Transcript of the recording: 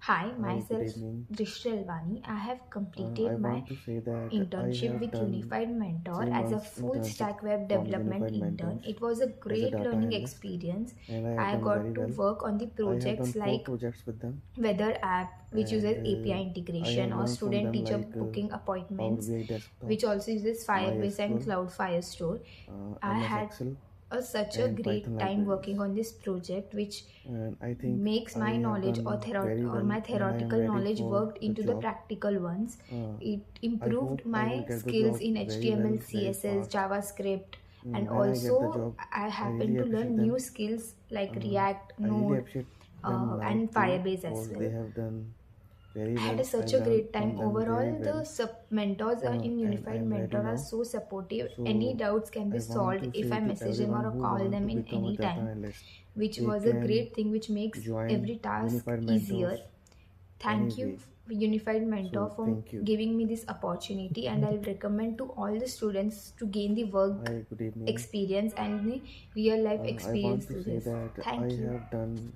Hi, Hi, good myself evening. Drishti. I have I completed my want to say that I internship have with done Unified Mentor 3 months as a full internship stack web from development Unified intern. Mentors It was a as a great data learning analyst, experience. and I have I done very got to well. work on the I have done projects four like projects with them, weather app, which uses and API I integration, have or learned from student them teacher like booking Power appointments, BI Desktop, which also uses Firebase and MySQL, Cloud Firestore. I MS had Excel, such a and Python great time working libraries. on this project, which And I think makes I my have knowledge done very or well, my and I am theoretical ready knowledge for worked the into the job. practical ones. Uh, It I improved hope I will my get the skills job in very HTML, well, very CSS, fast. JavaScript, and When I get the also job, I I happen really to learn appreciate new them. skills like Uh, React, I really Node, appreciate them loud and too Firebase as because they well. have done very I had well. I such a learned great time. from them very Overall, well, the mentors in and I Unified am ready Mentor are now. so supportive. Any So doubts can be I want solved to if say I to message them everyone or who call want to them in become a any data time, analyst, which they was a can great thing which makes join every task Unified easier. Mentors Thank you, anyway. Unified Mentor, So for thank you. giving me this opportunity, and I'll recommend to all the students to gain the work Hi, good evening. experience and the real life I want experience to through say this. that I Thank you. have done